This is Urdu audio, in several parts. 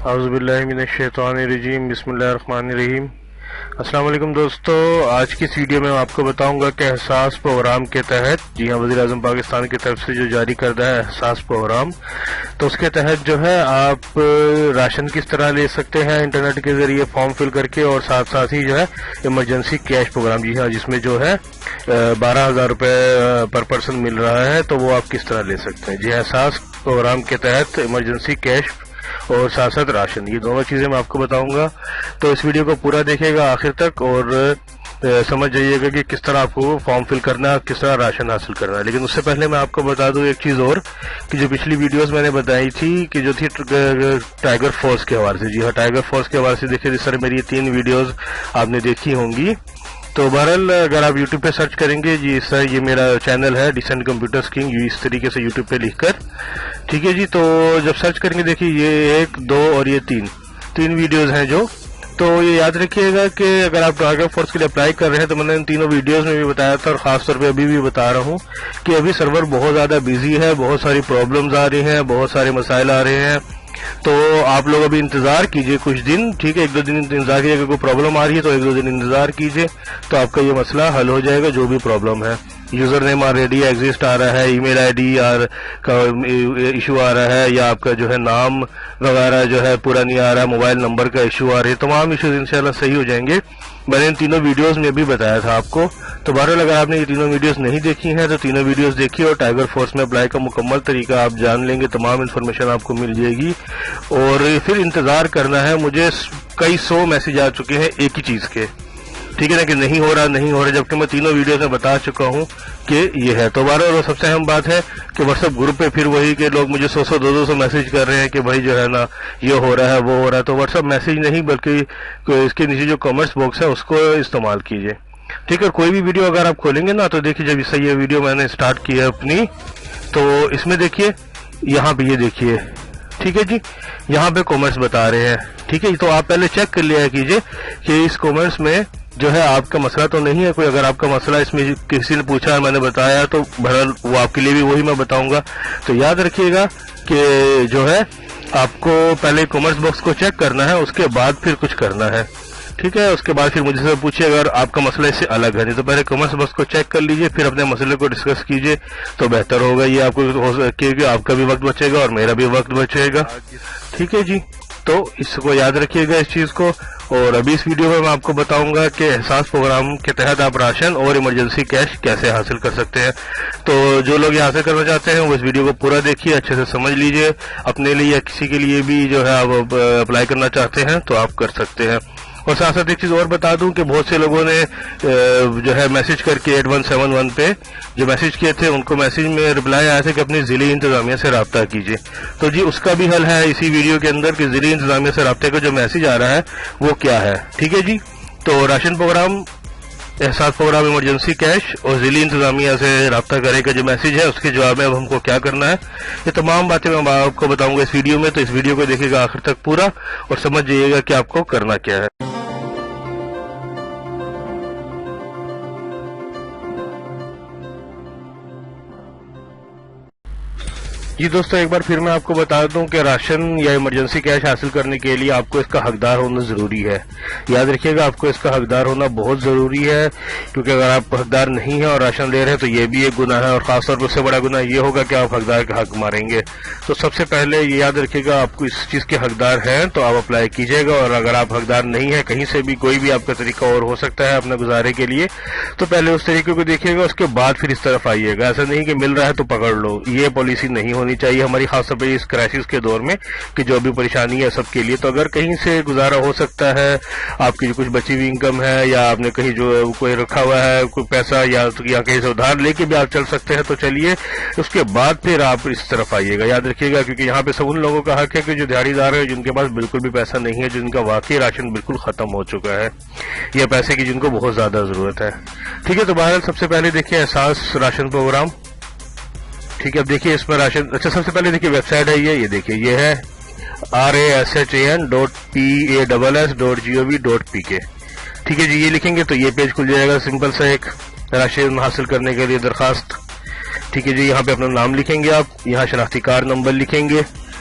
اعوذ باللہ من الشیطان الرجیم بسم اللہ الرحمن الرحیم۔ السلام علیکم دوستو، آج کی اس ویڈیو میں آپ کو بتاؤں گا کہ احساس پروگرام کے تحت جی ہاں وزیر اعظم پاکستان کی طرف سے جو جاری کردہ ہے احساس پروگرام، تو اس کے تحت جو ہے آپ راشن کس طرح لے سکتے ہیں انٹرنیٹ کے ذریعے فارم فل کر کے، اور ساتھ ساتھ ہی جو ہے ایمرجنسی کیش پروگرام جی ہاں جس میں جو ہے 12,000 روپے پر پرسن مل رہا ہے، تو وہ آپ کس طرح لے سکتے ہیں۔ جی احساس پروگرام کے تحت ایمرجنسی کیش اور ساتھ ساتھ راشن، یہ دونوں چیزیں میں آپ کو بتاؤں گا، تو اس ویڈیو کو پورا دیکھے گا آخر تک اور سمجھ جائیے گا کہ کس طرح آپ کو فارم فل کرنا ہے، کس طرح راشن حاصل کرنا ہے۔ لیکن اس سے پہلے میں آپ کو بتا دوں ایک چیز اور، کہ جو پچھلی ویڈیوز میں نے بتائی تھی کہ جو تھی ٹائیگر فورس کے حوالے سے، جی ہاں ٹائیگر فورس کے حوالے سے دیکھیے، جس طرح میری یہ 3 ویڈیوز آپ نے دیکھی ہوں گی، تو بہرحال اگر آپ یوٹیوب پہ سرچ کریں گے جی اس طرح، یہ میرا چینل ہے ڈیسنٹ کمپیوٹرز کنگ، اس طریقے سے یوٹیوب پہ لکھ کر، ٹھیک ہے جی۔ تو جب سرچ کریں گے دیکھیے یہ 1، 2 اور یہ 3 ویڈیوز ہیں جو، تو یہ یاد رکھیے گا کہ اگر آپ ٹائیگر فورس کے لیے اپلائی کر رہے ہیں، تو میں نے ان تینوں ویڈیوز میں بھی بتایا تھا، اور خاص طور پہ ابھی بھی بتا رہا ہوں کہ ابھی سرور بہت زیادہ بزی ہے، بہت ساری پرابلمز آ رہی ہیں، بہت سارے مسائل آ رہے ہیں، تو آپ لوگ ابھی انتظار کیجئے کچھ دن، ٹھیک ہے، 1-2 دن انتظار کیجئے، اگر کوئی پرابلم آ رہی ہے تو 1-2 دن انتظار کیجئے، تو آپ کا یہ مسئلہ حل ہو جائے گا جو بھی پرابلم ہے۔ یوزر نیم آلریڈی ایگزسٹ آ رہا ہے، ای میل آئی ڈی کا ایشو آ رہا ہے، یا آپ کا جو ہے نام وغیرہ جو ہے پورا نہیں آ رہا ہے، موبائل نمبر کا ایشو آ رہا ہے، تمام ایشوز انشاءاللہ صحیح ہو جائیں گے۔ میں نے ان تینوں ویڈیوز میں بھی بتایا تھا آپ کو، تو بہرحال اگر آپ نے یہ تینوں ویڈیوز نہیں دیکھی ہیں تو تینوں ویڈیوز دیکھیے، اور ٹائیگر فورس میں اپلائی کا مکمل طریقہ آپ جان لیں گے، تمام انفارمیشن آپ کو مل جائے گی، اور پھر انتظار کرنا ہے۔ مجھے کئی 100 میسج آ چکے ہیں ایک ہی چیز کے، ٹھیک ہے نا، کہ نہیں ہو رہا، جبکہ میں تینوں ویڈیوز میں بتا چکا ہوں کہ یہ ہے۔ تو بہرحال سب سے اہم بات ہے کہ واٹس ایپ گروپ پہ پھر وہی کہ لوگ مجھے 100 200 میسج کر رہے ہیں کہ بھائی جو ہے نا یہ ہو رہا ہے وہ ہو رہا ہے، تو واٹس ایپ میسج نہیں بلکہ اس کے نیچے جو کامنٹس باکس ہے اس کو استعمال کیجیے، ٹھیک ہے۔ کوئی بھی ویڈیو اگر آپ کھولیں گے نا، تو دیکھیے جب یہ ویڈیو میں نے سٹارٹ کی ہے اپنی، تو اس میں دیکھیے یہاں پہ یہ دیکھیے، ٹھیک ہے جی، یہاں پہ کامنٹس بتا رہے ہیں، ٹھیک ہے، تو آپ پہلے چیک کر لیا کیجیے کہ اس کامنٹس میں جو ہے آپ کا مسئلہ تو نہیں ہے کوئی۔ اگر آپ کا مسئلہ اس میں کسی نے پوچھا میں نے بتایا، تو بہرحال وہ آپ کے لیے بھی وہی میں بتاؤں گا، تو یاد رکھیے گا کہ جو ہے آپ کو پہلے کامنٹس باکس کو چیک کرنا ہے، اس کے بعد پھر کچھ کرنا ہے، ٹھیک ہے۔ اس کے بعد پھر مجھ سے پوچھیے اگر آپ کا مسئلہ اس سے الگ ہے، تو پہلے کامنٹس باکس کو چیک کر لیجئے، پھر اپنے مسئلے کو ڈسکس کیجئے، تو بہتر ہوگا۔ یہ آپ کو ہو سکے کہ آپ کا بھی وقت بچے گا اور میرا بھی وقت بچے گا، ٹھیک ہے جی۔ تو اس کو یاد رکھیے گا اس چیز کو، اور ابھی اس ویڈیو میں آپ کو بتاؤں گا کہ احساس پروگرام کے تحت آپ راشن اور ایمرجنسی کیش کیسے حاصل کر سکتے ہیں۔ تو جو لوگ یہ حاصل کرنا چاہتے ہیں وہ اس ویڈیو کو پورا دیکھیے، اچھے سے سمجھ لیجئے، اپنے لیے یا کسی کے لیے بھی جو ہے آپ اپلائی کرنا چاہتے ہیں تو آپ کر سکتے ہیں۔ اور ساتھ ساتھ ایک چیز اور بتا دوں کہ بہت سے لوگوں نے جو ہے میسج کر کے 8171 پہ جو میسج کیے تھے، ان کو میسج میں رپلائی آیا تھا کہ اپنی ضلعی انتظامیہ سے رابطہ کیجیے، تو جی اس کا بھی حل ہے اسی ویڈیو کے اندر کہ ضلعی انتظامیہ سے رابطے کا جو میسج آ رہا ہے وہ کیا ہے، ٹھیک ہے جی۔ تو راشن پروگرام، احساس پروگرام، ایمرجنسی کیش اور ضلعی انتظامیہ سے رابطہ کرے کا جو میسج ہے اس کے جواب میں اب ہم کو کیا کرنا ہے، یہ تمام باتیں میں آپ کو بتاؤں گا اس ویڈیو میں، تو اس ویڈیو کو دیکھے گا آخر تک پورا اور سمجھ جائیے گا کہ آپ کو کرنا کیا ہے۔ جی دوستو، ایک بار پھر میں آپ کو بتا دوں کہ راشن یا ایمرجنسی کیش حاصل کرنے کے لیے آپ کو اس کا حقدار ہونا ضروری ہے۔ یاد رکھیے گا آپ کو اس کا حقدار ہونا بہت ضروری ہے، کیونکہ اگر آپ حقدار نہیں ہیں اور راشن لے رہے ہیں تو یہ بھی ایک گناہ ہے، اور خاص طور پر اس سے بڑا گناہ یہ ہوگا کہ آپ حقدار کا حق ماریں گے۔ تو سب سے پہلے یہ یاد رکھیے گا آپ کو اس چیز کے حقدار ہیں تو آپ اپلائی کیجیے گا، اور اگر آپ حقدار نہیں ہیں کہیں سے بھی کوئی بھی آپ کا طریقہ اور ہو سکتا ہے اپنے گزارے کے لیے، تو پہلے اس طریقے کو دیکھیے گا، اس کے بعد پھر اس طرف آئیے گا۔ ایسا نہیں کہ مل رہا ہے تو پکڑ لو، یہ پالیسی نہیں ہونی چاہیے ہماری، خاص طور پہ اس کرائسس کے دور میں کہ جو ابھی پریشانی ہے سب کے لیے۔ تو اگر کہیں سے گزارا ہو سکتا ہے، آپ کی جو کچھ بچی ہوئی انکم ہے، یا آپ نے کہیں جو کوئی رکھا ہوا ہے کوئی پیسہ، یا کہیں سے ادھار لے کے بھی آپ چل سکتے ہیں تو چلیے، اس کے بعد پھر آپ اس طرف آئیے گا۔ یاد رکھیے گا کیونکہ یہاں پہ سب ان لوگوں کا حق ہے کہ جو دیہڑی دار ہے، جن کے پاس بالکل بھی پیسہ نہیں ہے، جن کا واقعی راشن بالکل ختم ہو چکا ہے، یا پیسے کی جن کو بہت زیادہ ضرورت ہے، ٹھیک ہے۔ تو بہرحال سب سے پہلے دیکھیں احساس راشن پروگرام، ٹھیک ہے۔ اب دیکھیے اس میں راشن، اچھا سب سے پہلے دیکھیے ویب سائٹ ہے یہ دیکھیے، یہ ہے RASHAN.PASS.gov.pk، ٹھیک ہے جی۔ یہ لکھیں گے تو یہ پیج کھل جائے گا، سمپل سا ایک راشن حاصل کرنے کے لیے درخواست، ٹھیک ہے جی۔ یہاں پہ اپنا نام لکھیں گے آپ، یہاں شناختی کارڈ نمبر لکھیں گے،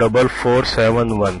4471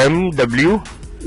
MW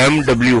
MW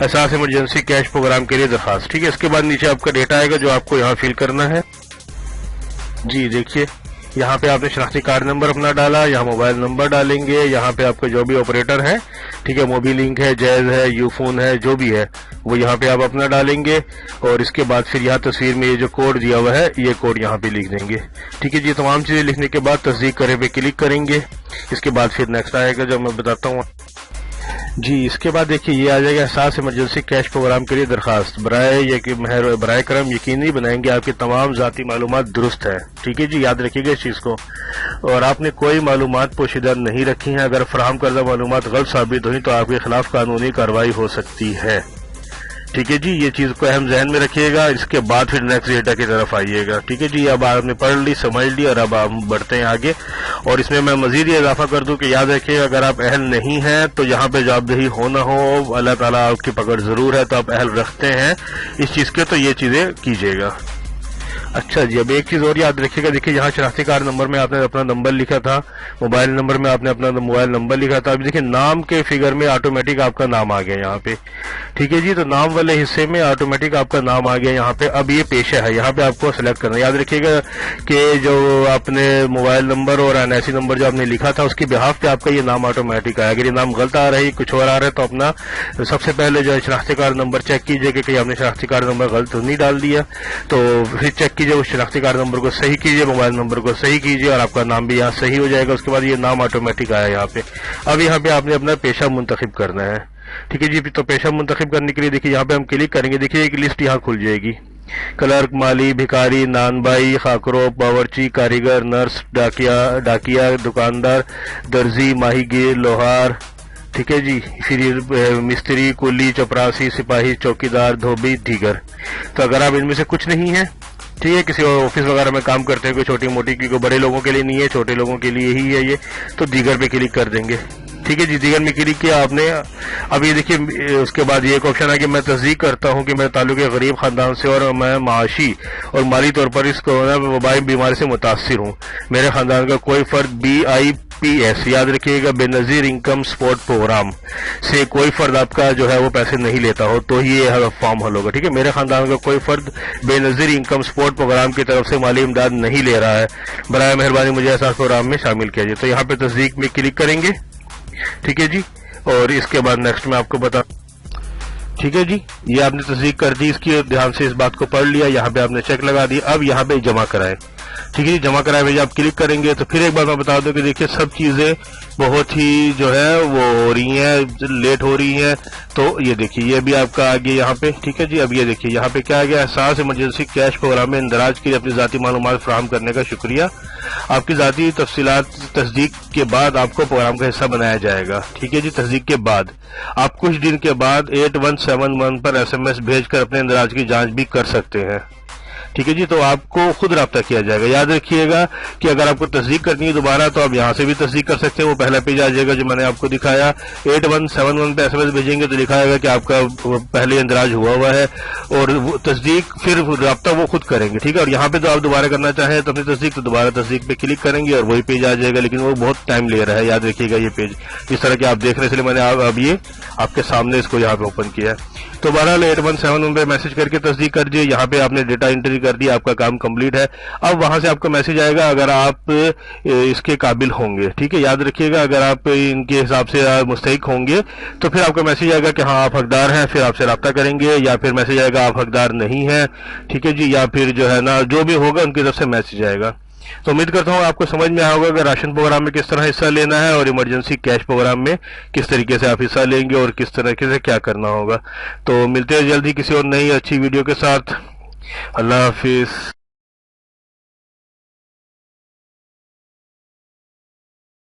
احساس ایمرجنسی کیش پروگرام کے لیے درخواست. ٹھیک ہے, اس کے بعد نیچے آپ کا ڈیٹا آئے گا جو آپ کو یہاں فل کرنا ہے. جی دیکھیے یہاں پہ آپ نے شناختی کارڈ نمبر اپنا ڈالا, یہاں موبائل نمبر ڈالیں گے, یہاں پہ آپ کا جو بھی آپریٹر ہے, ٹھیک ہے, موبی لنک ہے, جیز ہے, یو فون ہے, جو بھی ہے وہ یہاں پہ آپ اپنا ڈالیں گے, اور اس کے بعد پھر یہاں تصویر میں یہ جو کوڈ دیا ہوا ہے یہ کوڈ یہاں پہ لکھ دیں گے. ٹھیک ہے جی, تمام چیزیں لکھنے کے بعد تصدیق کرے پہ کلک کریں گے. اس کے بعد پھر نیکسٹ آئے گا جو میں بتاتا ہوں. جی اس کے بعد دیکھیے یہ آ جائے گا احساس ایمرجنسی کیش پروگرام کے لیے درخواست. برائے کرم یقینی بنائیں گے آپ کی تمام ذاتی معلومات درست ہے. ٹھیک ہے جی, یاد رکھیے گا اس چیز کو, اور آپ نے کوئی معلومات پوشیدہ نہیں رکھی ہیں. اگر فراہم کردہ معلومات غلط ثابت ہوئی تو آپ کے خلاف قانونی کارروائی ہو سکتی ہے. ٹھیک ہے جی, یہ چیز کو اہم ذہن میں رکھیے گا. اس کے بعد پھر نیکسٹ ڈیٹا کی طرف آئیے گا. ٹھیک ہے جی, اب آپ نے پڑھ لی, سمجھ لی, اور اب ہم بڑھتے ہیں آگے. اور اس میں مزید یہ اضافہ کر دوں کہ یاد رکھیے گا اگر آپ اہل نہیں ہیں تو یہاں پہ جوابدہی ہو نہ ہو, اللہ تعالیٰ آپ کی پکڑ ضرور ہے, تو آپ اہل رکھتے ہیں اس چیز کے تو یہ چیزیں کیجیے گا. اچھا جی, اب ایک چیز اور یاد رکھیے گا. دیکھیے یہاں شناختی کارڈ نمبر میں آپ نے اپنا نمبر لکھا تھا, موبائل نمبر میں آپ نے اپنا موبائل نمبر لکھا تھا. اب دیکھیے نام کے فگر میں آٹومیٹک آپ کا نام آ گیا یہاں پہ. ٹھیک ہے جی, تو نام والے حصے میں آٹومیٹک آپ کا نام آ گیا یہاں پہ. اب یہ پیشہ ہے, یہاں پہ آپ کو سلیکٹ کرنا. یاد رکھیے گا کہ جو آپ نے موبائل نمبر اور NIC نمبر جو آپ نے لکھا تھا اس کی بہاف پہ آپ کا یہ نام آٹومیٹک آیا. اگر یہ نام غلط آ رہا ہے, کچھ اور آ رہا ہے, تو اپنا سب سے پہلے جو ہے شناختی کارڈ نمبر چیک کیجئے کہ آپ نے شناختی کارڈ نمبر غلط نہیں ڈال دیا. تو پھر چیک کیجئے اس شناختی کارڈ نمبر کو صحیح کیجئے, موبائل نمبر کو صحیح کیجئے, اور آپ کا نام بھی یہاں صحیح ہو جائے گا. اس کے بعد یہ نام آٹومیٹک آیا یہاں پہ. اب یہاں پہ آپ نے اپنا پیشہ منتخب کرنا ہے. ٹھیک ہے جی, تو پیشہ منتخب کرنے کے لیے دیکھیے یہاں پہ ہم کلک کریں گے. دیکھیے ایک لسٹ یہاں کھل جائے گی. کلرک, مالی, بھکاری, نان بائی, خاکرو, باورچی, کاریگر, نرس, ڈاکیا, دکاندار, درزی, ماہی گیر, لوہار. ٹھیک ہے جی, پھر مستری, کولی, چپراسی, سپاہی, چوکیدار, دھوبی, دیگر. تو اگر آپ ان میں سے کچھ نہیں ہیں, ٹھیک ہے, کسی آفس وغیرہ میں کام کرتے ہیں, کوئی چھوٹی موٹی, کی کوئی بڑے لوگوں کے لیے نہیں ہے, چھوٹے لوگوں کے لیے ہی ہے یہ, تو دیگر پہ کلک کر دیں گے. ٹھیک ہے جی, دیگر میں کلک کیا آپ نے. اب یہ دیکھیے اس کے بعد یہ ایک آپشن ہے کہ میں تصدیق کرتا ہوں کہ میرے تعلق ایک غریب خاندان سے اور میں معاشی اور مالی طور پر اس کورونا وبائی بیماری سے متاثر ہوں. میرے خاندان کا کوئی فرد BIPS, یاد رکھیے گا, بے نظیر انکم سپورٹ پروگرام سے کوئی فرد آپ کا جو ہے وہ پیسے نہیں لیتا ہو تو ہی یہ فارم حل ہوگا. ٹھیک ہے, میرے خاندان کا کوئی فرد بے نظیر انکم سپورٹ پروگرام کی طرف سے مالی امداد نہیں لے رہا ہے, برائے مہربانی مجھے احساس پروگرام میں شامل کیا جائے. تو یہاں پہ تصدیق میں کلک کریں گے. ٹھیک ہے جی, اور اس کے بعد نیکسٹ میں آپ کو بتا. ٹھیک ہے جی, یہ آپ نے تصدیق کر دی, اس کی دھیان سے اس بات کو پڑھ لیا, یہاں پہ آپ نے چیک لگا دیا. اب یہاں پہ جمع کرائیں. ٹھیک ہے جی, جمع کرائے بھائی آپ کلک کریں گے. تو پھر ایک بات میں بتا دوں کہ دیکھیے سب چیزیں بہت ہی جو ہے وہ ہو رہی ہیں, لیٹ ہو رہی ہیں. تو یہ دیکھیے یہ بھی آپ کا آ گیا یہاں پہ. ٹھیک ہے جی, اب یہ دیکھیے یہاں پہ کیا آ گیا, احساس ایمرجنسی کیش پروگرام میں اندراج کے لیے اپنی ذاتی معلومات فراہم کرنے کا شکریہ. آپ کی ذاتی تفصیلات تصدیق کے بعد آپ کو پروگرام کا حصہ بنایا جائے گا. ٹھیک ہے جی, تصدیق کے بعد آپ کچھ دن کے بعد 8171 پر SMS بھیج کر اپنے اندراج کی جانچ بھی کر سکتے ہیں. ٹھیک ہے جی, تو آپ کو خود رابطہ کیا جائے گا. یاد رکھیے گا کہ اگر آپ کو تصدیق کرنی ہے دوبارہ تو آپ یہاں سے بھی تصدیق کر سکتے ہیں. وہ پہلا پیج آ جائے گا جو میں نے آپ کو دکھایا. 8171 پہ SMS بھیجیں گے تو دکھائے گا کہ آپ کا پہلے اندراج ہوا ہے, اور تصدیق پھر رابطہ وہ خود کریں گے. ٹھیک ہے, اور یہاں پہ تو آپ دوبارہ کرنا چاہیں تو اپنی تصدیق تو دوبارہ تصدیق پہ کلک کریں گے اور وہی پیج آ جائے گا, لیکن وہ بہت ٹائم لے رہا ہے. یاد رکھیے گا یہ پیج اس طرح کہ آپ دیکھ رہے ہیں, اس لیے میں نے اب یہ آپ کے سامنے اس کو یہاں پہ اوپن کیا ہے. تو بہرحال 8171 پہ میسج کر کے تصدیق کر دیے. یہاں پہ آپ نے ڈیٹا انٹری کر دیا, آپ کا کام کمپلیٹ ہے. اب وہاں سے آپ کا میسج آئے گا اگر آپ اس کے قابل ہوں گے. ٹھیک ہے, یاد رکھیے گا اگر آپ ان کے حساب سے مستحق ہوں گے تو پھر آپ کا میسج آئے گا کہ ہاں آپ حقدار ہیں, پھر آپ سے رابطہ کریں گے, یا پھر میسج آئے گا آپ حقدار نہیں ہیں. ٹھیک ہے جی, یا پھر جو ہے نا جو بھی ہوگا ان کی طرف سے میسج آئے گا. تو امید کرتا ہوں آپ کو سمجھ میں آیا ہوگا کہ راشن پروگرام میں کس طرح حصہ لینا ہے اور ایمرجنسی کیش پروگرام میں کس طریقے سے آپ حصہ لیں گے اور کس طریقے سے کیا کرنا ہوگا. تو ملتے ہیں جلدی کسی اور نئی اچھی ویڈیو کے ساتھ. اللہ حافظ.